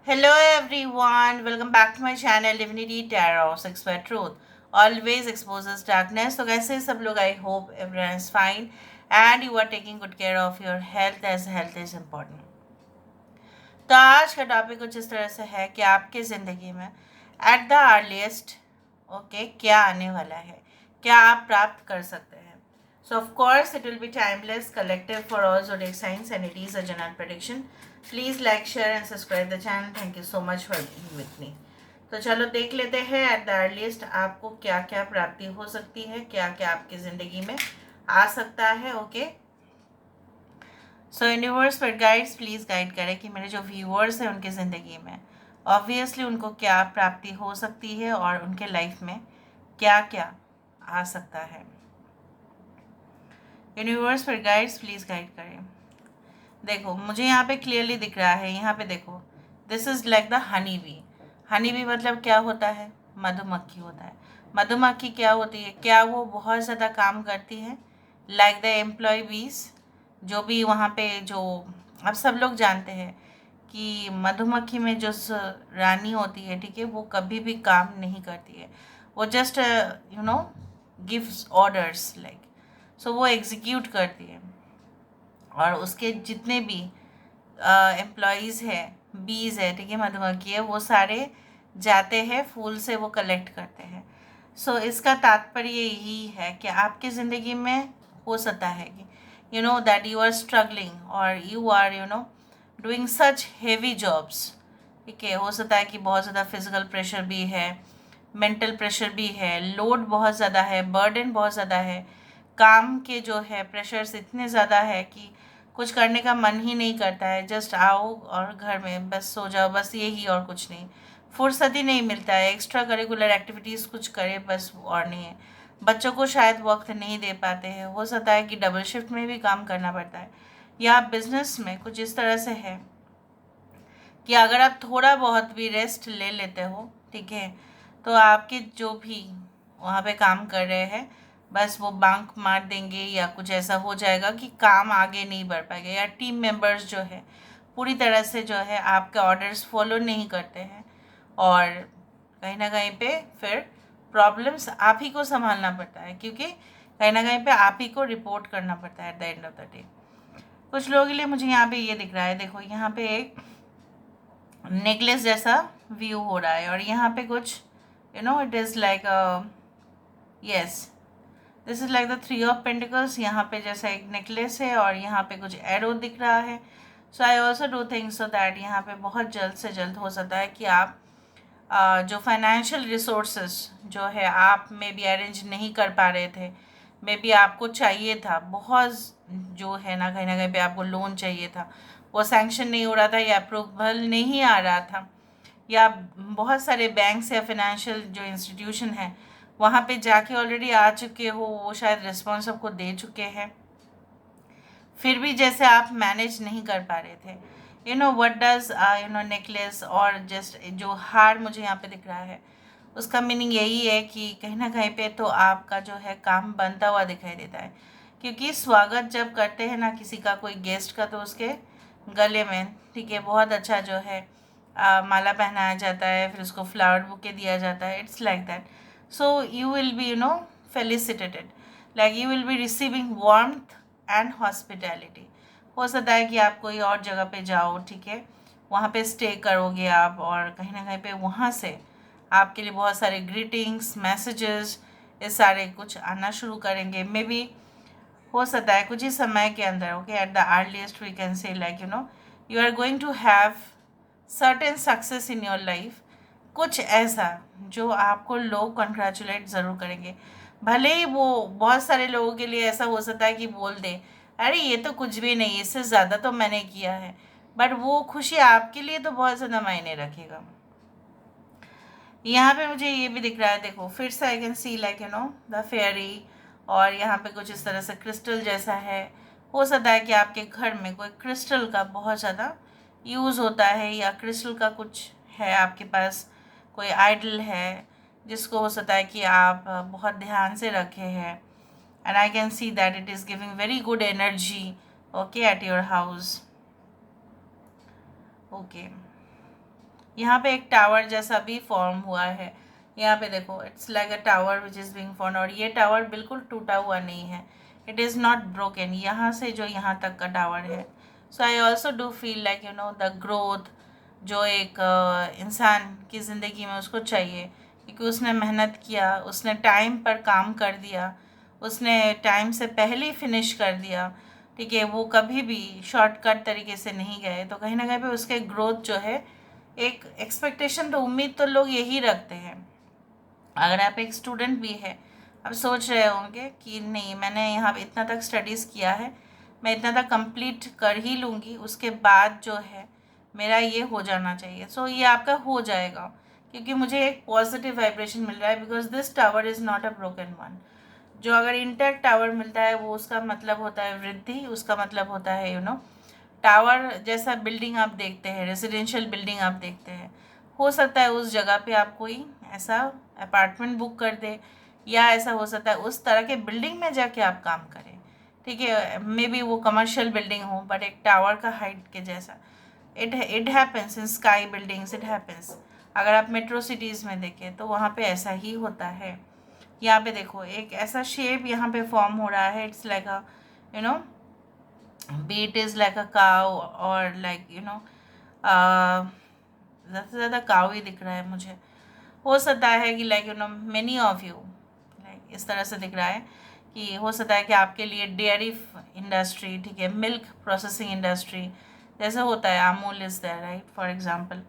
Hello everyone, welcome back to my channel Divinity Tarot Six Word Truth. Always exposes darkness. तो कैसे हैं सब लोग? I hope everyone is fine and you are taking good care of your health as health is important. तो आज का topic कुछ इस तरह से है कि आपकी ज़िंदगी में एट द अर्लीस्ट क्या आने वाला है, क्या आप प्राप्त कर सकते हैं. So of course it will be timeless, collective for all zodiac signs and it is a general prediction. Please like, share and subscribe the channel. Thank you so much for being with me. तो चलो देख लेते हैं eight the earliest आपको क्या क्या प्राप्ति हो सकती है, क्या क्या आपकी ज़िंदगी में आ सकता है. ओके, सो यूनिवर्स पर गाइड्स प्लीज़ गाइड करें कि मेरे जो व्यूअर्स हैं उनकी ज़िंदगी में ऑब्वियसली उनको क्या प्राप्ति हो सकती है और उनके लाइफ में क्या क्या आ सकता है. यूनिवर्स पर गाइड्स प्लीज़ गाइड करें. देखो मुझे यहाँ पे क्लियरली दिख रहा है, यहाँ पे देखो, this is like the honey bee. Honey bee मतलब क्या होता है? मधुमक्खी होता है. मधुमक्खी क्या होती है? क्या वो बहुत ज़्यादा काम करती है लाइक द एम्प्लॉय बीज? जो भी वहाँ पे जो अब सब लोग जानते हैं कि मधुमक्खी में जो रानी होती है, ठीक है, वो कभी भी काम नहीं करती है. वो just you know gives orders like, so वो एग्जीक्यूट करती है. और उसके जितने भी एम्प्लॉयज़ है, बीज है, ठीक है, मधुमक्खी है, वो सारे जाते हैं फूल से वो कलेक्ट करते हैं. सो इसका तात्पर्य यही है कि आपकी ज़िंदगी में हो सकता है कि you know that you are struggling और you are doing such heavy jobs. ठीक है, हो सकता है कि बहुत ज़्यादा फिजिकल प्रेशर भी है, मेंटल प्रेशर भी है, लोड बहुत ज़्यादा है, बर्डन बहुत ज़्यादा है, काम के जो है प्रेशर्स इतने ज़्यादा है कि कुछ करने का मन ही नहीं करता है. जस्ट आओ और घर में बस सो जाओ, बस यही और कुछ नहीं. फुर्सत ही नहीं मिलता है एक्स्ट्रा करिकुलर एक्टिविटीज़ कुछ करे बस, और नहीं है. बच्चों को शायद वक्त नहीं दे पाते हैं. हो सकता है कि डबल शिफ्ट में भी काम करना पड़ता है, या बिजनेस में कुछ इस तरह से है कि अगर आप थोड़ा बहुत भी रेस्ट ले लेते हो, ठीक है, तो आपके जो भी वहाँ पे काम कर रहे हैं बस वो बंक मार देंगे या कुछ ऐसा हो जाएगा कि काम आगे नहीं बढ़ पाएगा, या टीम मेंबर्स जो है पूरी तरह से जो है आपके ऑर्डर्स फॉलो नहीं करते हैं. और कहीं ना कहीं पे फिर प्रॉब्लम्स आप ही को संभालना पड़ता है, क्योंकि कहीं ना कहीं पे आप ही को रिपोर्ट करना पड़ता है at the end of the day. कुछ लोगों के लिए मुझे यहाँ पे ये दिख रहा है, देखो यहाँ पे एक नेकलेस जैसा व्यू हो रहा है और यहाँ पे कुछ it is like yes, this is like the three of pentacles. यहाँ पे जैसा एक नेकलेस है और यहाँ पे कुछ एरो दिख रहा है. So I also do think so that यहाँ पे बहुत जल्द से जल्द हो सकता है कि आप जो फाइनेंशियल रिसोर्सेज जो है आप मे बी अरेंज नहीं कर पा रहे थे, मे बी आपको चाहिए था बहुत, जो है ना कहीं पे आपको लोन चाहिए था, वो सैंक्शन नहीं हो रहा था या अप्रूवल नहीं आ रहा था, या बहुत सारे बैंक्स या फिनेंशियल जो इंस्टीट्यूशन है वहाँ पे जाके ऑलरेडी आ चुके हो, वो शायद रिस्पॉन्स आपको दे चुके हैं, फिर भी जैसे आप मैनेज नहीं कर पा रहे थे. व्हाट डज नेकलेस और जस्ट जो हार मुझे यहाँ पे दिख रहा है, उसका मीनिंग यही है कि कहीं ना कहीं पे तो आपका जो है काम बनता हुआ दिखाई देता है. क्योंकि स्वागत जब करते हैं ना किसी का, कोई गेस्ट का, तो उसके गले में, ठीक है, बहुत अच्छा जो है माला पहनाया जाता है, फिर उसको फ्लावर बुके दिया जाता है. It's like that. So you will be felicitated, like you will be receiving warmth and hospitality. हो सकता है कि आप कोई और जगह पे जाओ, ठीक है, वहाँ पे स्टे करोगे आप, और कहीं ना कहीं पे वहाँ से आपके लिए बहुत सारे ग्रीटिंग्स, मैसेजेस, ये सारे कुछ आना शुरू करेंगे. मे बी हो सकता है कुछ ही समय के अंदर. Okay, at the earliest we can say like you are going to have certain success in your life. कुछ ऐसा जो आपको लोग कंग्रेचुलेट ज़रूर करेंगे. भले ही वो बहुत सारे लोगों के लिए ऐसा हो सकता है कि बोल दे, अरे ये तो कुछ भी नहीं, इससे ज़्यादा तो मैंने किया है, बट वो खुशी आपके लिए तो बहुत ज़्यादा मायने रखेगा. यहाँ पे मुझे ये भी दिख रहा है, देखो फिर से I can see like the fairy, और यहाँ पे कुछ इस तरह से क्रिस्टल जैसा है. हो सकता है कि आपके घर में कोई क्रिस्टल का बहुत ज़्यादा यूज़ होता है, या क्रिस्टल का कुछ है आपके पास, कोई आइडल है जिसको हो सकता है कि आप बहुत ध्यान से रखे हैं. And I can see that it is giving very good energy okay at your house. Okay, यहाँ पे एक टावर जैसा भी फॉर्म हुआ है, यहाँ पे देखो it's like a tower which is being form, और ये टावर बिल्कुल टूटा हुआ नहीं है, इट इज़ नॉट ब्रोकन, यहाँ से जो यहाँ तक का टावर है। So I also do feel like the growth जो एक इंसान की ज़िंदगी में उसको चाहिए, क्योंकि उसने मेहनत किया, उसने टाइम पर काम कर दिया, उसने टाइम से पहले ही फिनिश कर दिया, ठीक है, वो कभी भी शॉर्टकट तरीके से नहीं गए, तो कहीं ना कहीं पे उसके ग्रोथ जो है, एक एक्सपेक्टेशन तो उम्मीद तो लोग यही रखते हैं। अगर आप एक स्टूडेंट भी है, आप सोच रहे होंगे कि नहीं मैंने यहाँ पे इतना तक स्टडीज़ किया है, मैं इतना तक कंप्लीट कर ही लूँगी, उसके बाद जो है मेरा ये हो जाना चाहिए। सो ये आपका हो जाएगा, क्योंकि मुझे एक पॉजिटिव वाइब्रेशन मिल रहा है, because this tower is not a broken one. जो अगर इंटैक्ट टावर मिलता है वो उसका मतलब होता है वृद्धि, उसका मतलब होता है टावर जैसा बिल्डिंग आप देखते हैं, रेजिडेंशियल बिल्डिंग आप देखते हैं, हो सकता है उस जगह पे आप कोई ऐसा अपार्टमेंट बुक कर दे, या ऐसा हो सकता है उस तरह के बिल्डिंग में जाके आप काम करें, ठीक है, मे बी वो कमर्शियल बिल्डिंग हो बट एक टावर का हाइट के जैसा। It happens in sky buildings, it happens. अगर आप मेट्रो सिटीज़ में देखें तो वहाँ पे ऐसा ही होता है। यहाँ पे देखो एक ऐसा शेप यहाँ पे फॉर्म हो रहा है, it's like a you know B it is like अ काव, और लाइक ज़्यादा से ज़्यादा काव ही दिख रहा है मुझे। हो सकता है कि like many of you like इस तरह से दिख रहा है कि हो सकता है कि आपके लिए डेयरी इंडस्ट्री, ठीक है, मिल्क प्रोसेसिंग इंडस्ट्री जैसे होता है, Amul is there right for example,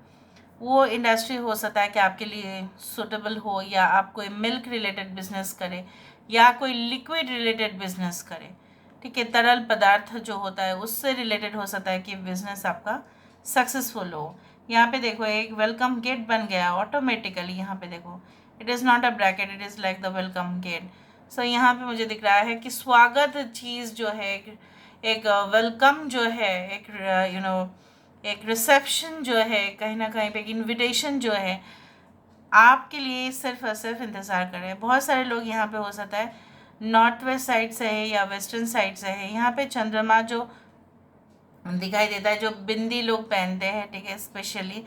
वो इंडस्ट्री हो सकता है कि आपके लिए सूटेबल हो, या आप कोई मिल्क रिलेटेड बिजनेस करें, या कोई लिक्विड रिलेटेड बिजनेस करें, ठीक है, तरल पदार्थ जो होता है उससे रिलेटेड हो सकता है कि बिजनेस आपका सक्सेसफुल हो। यहाँ पे देखो एक वेलकम गेट बन गया ऑटोमेटिकली, यहाँ पे देखो it is not a bracket, it is like the welcome gate. So यहाँ पे मुझे दिख रहा है कि स्वागत चीज़ जो है, एक वेलकम जो है, एक एक रिसेप्शन जो है, कहीं ना कहीं पे एक इनविटेशन जो है आपके लिए सिर्फ और सिर्फ इंतज़ार कर रहे हैं। बहुत सारे लोग यहाँ पे हो सकता है नॉर्थ वेस्ट साइड से है या वेस्टर्न साइड से है। यहाँ पे चंद्रमा जो दिखाई देता है, जो बिंदी लोग पहनते हैं, ठीक है, स्पेशली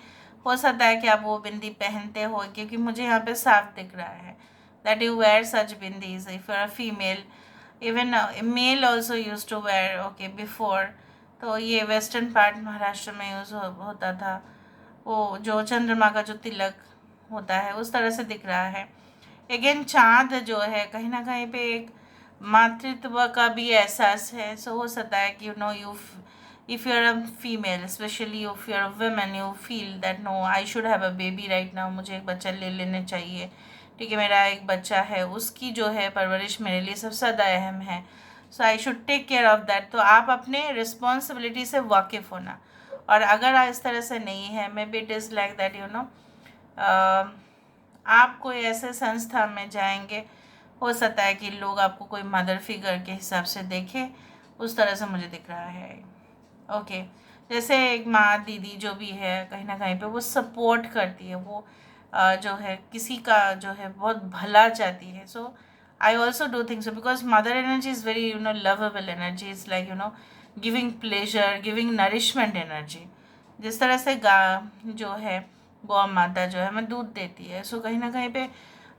हो सकता है कि आप वो बिंदी पहनते हो, क्योंकि मुझे यहाँ पे साफ दिख रहा है that you wear such bindis if you are female, even male also use to wear okay before. तो ये वेस्टर्न पार्ट महाराष्ट्र में यूज़ होता था, वो जो चंद्रमा का जो तिलक होता है उस तरह से दिख रहा है। अगेन चाँद जो है कहीं ना कहीं पे एक मातृत्व का भी एहसास है। सो हो सकता है कि you if you're a female, especially if you're a woman, you feel that no I should have a baby right now, मुझे एक बच्चा ले लेने चाहिए, ठीक है, मेरा एक बच्चा है, उसकी जो है परवरिश मेरे लिए सबसे ज़्यादा अहम है, so I should take care of that. तो आप अपने रिस्पॉन्सिबिलिटी से वाकिफ़ होना, और अगर इस तरह से नहीं है, may be it is like that आप कोई ऐसे संस्था में जाएंगे, हो सकता है कि लोग आपको कोई मदर फिगर के हिसाब से देखें, उस तरह से मुझे दिख रहा है। ओके जैसे एक माँ दीदी जो भी है कहीं ना कहीं पे वो सपोर्ट करती है, वो जो है किसी का जो है बहुत भला चाहती है। So I also do think so, because mother energy is very lovable energy, is like giving pleasure, giving nourishment energy. जिस तरह से जो है गौ माता जो है हमें दूध देती है, सो कहीं ना कहीं पे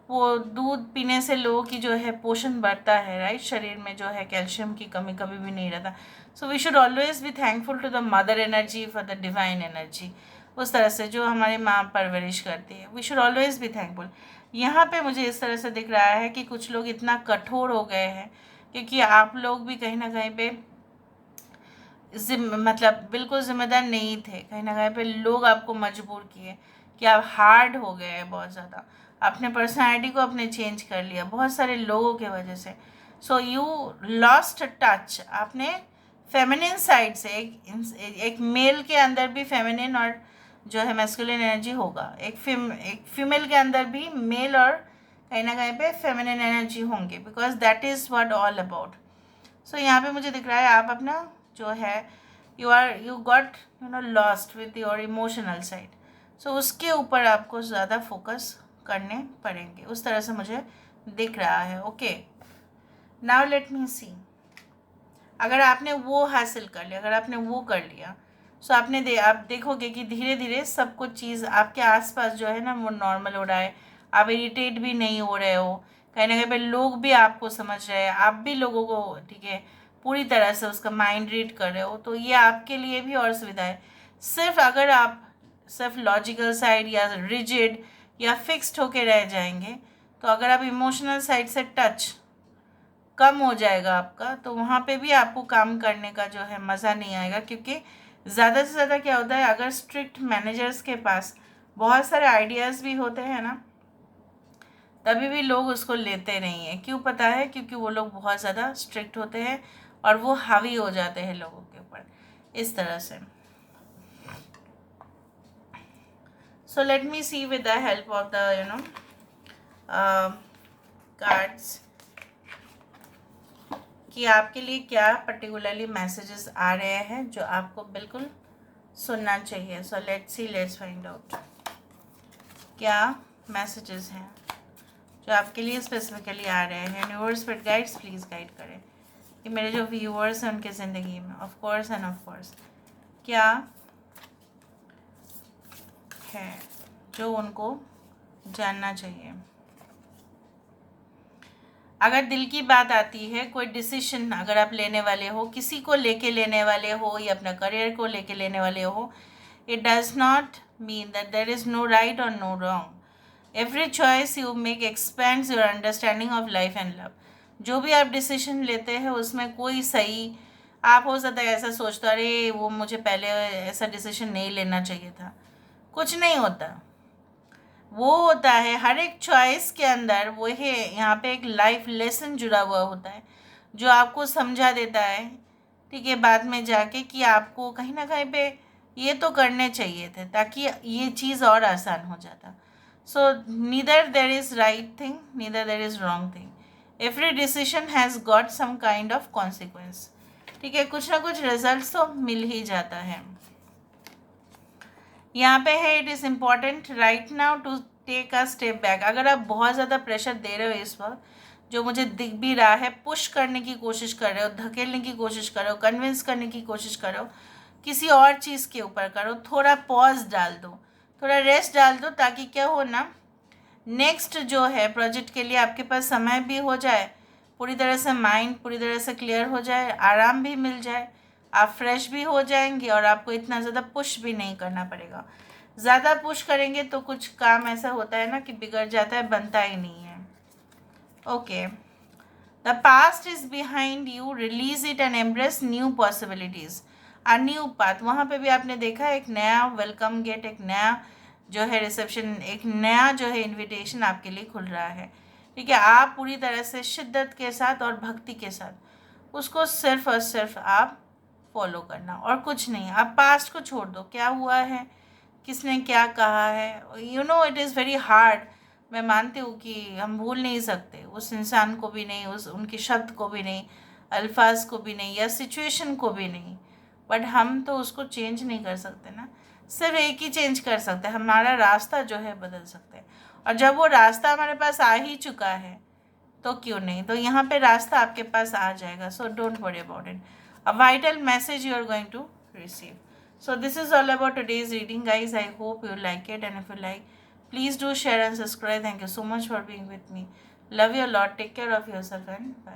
वो दूध पीने से लोगों की जो है पोषण बढ़ता है, राइट, शरीर में जो है कैल्शियम की कमी कभी भी नहीं रहता। So we should always be thankful to the mother energy for the divine energy, उस तरह से जो हमारी माँ परवरिश करती है, we should always be thankful. यहाँ पे मुझे इस तरह से दिख रहा है कि कुछ लोग इतना कठोर हो गए हैं, क्योंकि आप लोग भी कहीं ना कहीं पे मतलब बिल्कुल ज़िम्मेदार नहीं थे, कहीं ना कहीं पे लोग आपको मजबूर किए कि आप हार्ड हो गए हैं बहुत ज़्यादा, अपने पर्सनालिटी को अपने चेंज कर लिया बहुत सारे लोगों के वजह से। सो यू लॉस्ट टच, आपने फेमिनिन साइड से एक मेल के अंदर भी फेमिनिन और जो है मैस्कुलिन एनर्जी होगा, एक फीमेल के अंदर भी मेल और कहीं ना कहीं पे फेमिनिन एनर्जी होंगे, because that is what all about. So यहाँ पे मुझे दिख रहा है आप अपना जो है you got lost with your emotional side, so उसके ऊपर आपको ज़्यादा फोकस करने पड़ेंगे, उस तरह से मुझे दिख रहा है। ओके नाउ लेट मी सी, अगर आपने वो हासिल कर लिया, अगर आपने वो कर लिया, सो आप देखोगे कि धीरे धीरे सब कुछ चीज़ आपके आसपास जो है ना वो नॉर्मल हो रहा है। आप इरिटेट भी नहीं हो रहे हो, कहीं ना कहीं पे लोग भी आपको समझ रहे हैं, आप भी लोगों को, ठीक है, पूरी तरह से उसका माइंड रीड कर रहे हो। तो ये आपके लिए भी और सुविधा है। सिर्फ अगर आप सिर्फ लॉजिकल साइड या रिजिड या फिक्स्ड होके रह जाएंगे, तो अगर आप इमोशनल साइड से टच कम हो जाएगा आपका, तो वहाँ पे भी आपको काम करने का जो है मज़ा नहीं आएगा। क्योंकि ज़्यादा से ज़्यादा क्या होता है, अगर स्ट्रिक्ट मैनेजर्स के पास बहुत सारे आइडियाज़ भी होते हैं ना, तभी भी लोग उसको लेते नहीं हैं। क्यों पता है? क्योंकि वो लोग बहुत ज़्यादा स्ट्रिक्ट होते हैं और वो हावी हो जाते हैं लोगों के ऊपर इस तरह से। So let me see with the help of the cards कि आपके लिए क्या पर्टिकुलरली मैसेजेस आ रहे हैं जो आपको बिल्कुल सुनना चाहिए। सो लेट्स फाइंड आउट क्या मैसेजेस हैं जो आपके लिए स्पेसिफिकली आ रहे हैं। Universe but guides please guide करें कि मेरे जो व्यूअर्स हैं उनकी ज़िंदगी में ऑफ कोर्स क्या है जो उनको जानना चाहिए। अगर दिल की बात आती है, कोई डिसीजन अगर आप लेने वाले हो, किसी को लेके लेने वाले हो या अपना करियर को लेके लेने वाले हो, it does not mean that there is no right और no wrong. Every choice you make expands your understanding of life and love. जो भी आप डिसीजन लेते हैं उसमें कोई सही, आप हो सकता है ऐसा सोचते हो अरे वो मुझे पहले ऐसा डिसीजन नहीं लेना चाहिए था। कुछ नहीं होता, वो होता है हर एक चॉइस के अंदर वो है, यहाँ पे एक लाइफ लेसन जुड़ा हुआ होता है जो आपको समझा देता है, ठीक है, बाद में जाके कि आपको कहीं ना कहीं पे ये तो करने चाहिए थे ताकि ये चीज़ और आसान हो जाता। So neither there is right thing neither there is wrong thing. Every decision has got some kind of consequence, ठीक है, कुछ ना कुछ रिजल्ट तो मिल ही जाता है। यहाँ पे है it is important right now to take a step back. अगर आप बहुत ज़्यादा प्रेशर दे रहे हो इस वक्त, जो मुझे दिख भी रहा है, पुश करने की कोशिश कर रहे हो, धकेलने की कोशिश कर रहे हो, कन्विंस करने की कोशिश कर रहे हो, किसी और चीज़ के ऊपर करो, थोड़ा पॉज डाल दो, थोड़ा रेस्ट डाल दो, ताकि क्या हो ना, नेक्स्ट जो है प्रोजेक्ट के लिए आपके पास समय भी हो जाए, पूरी तरह से माइंड पूरी तरह से क्लियर हो जाए, आराम भी मिल जाए, आप फ्रेश भी हो जाएंगे और आपको इतना ज़्यादा पुश भी नहीं करना पड़ेगा। ज़्यादा पुश करेंगे तो कुछ काम ऐसा होता है ना कि बिगड़ जाता है, बनता ही नहीं है। Okay, the past is behind you, release it and embrace new possibilities, a new path. वहाँ पे भी आपने देखा एक नया वेलकम गेट, एक नया जो है रिसेप्शन, एक नया जो है इनविटेशन आपके लिए खुल रहा है, ठीक है। आप पूरी तरह से शिद्दत के साथ और भक्ति के साथ उसको सिर्फ और सिर्फ आप फॉलो करना और कुछ नहीं। आप पास्ट को छोड़ दो, क्या हुआ है, किसने क्या कहा है, you know it is very hard. मैं मानती हूँ कि हम भूल नहीं सकते उस इंसान को भी नहीं, उस उनके शब्द को भी नहीं, अल्फाज को भी नहीं, या सिचुएशन को भी नहीं, बट हम तो उसको चेंज नहीं कर सकते ना। सिर्फ एक ही चेंज कर सकते हैं, हमारा रास्ता जो है बदल सकते हैं। और जब वो रास्ता हमारे पास आ ही चुका है तो क्यों नहीं, तो यहाँ पे रास्ता आपके पास आ जाएगा। So don't worry about it, a vital message you are going to receive. So this is all about today's reading, guys. I hope you like it, and if you like, please do share and subscribe. Thank you so much for being with me. Love you a lot. Take care of yourself and bye.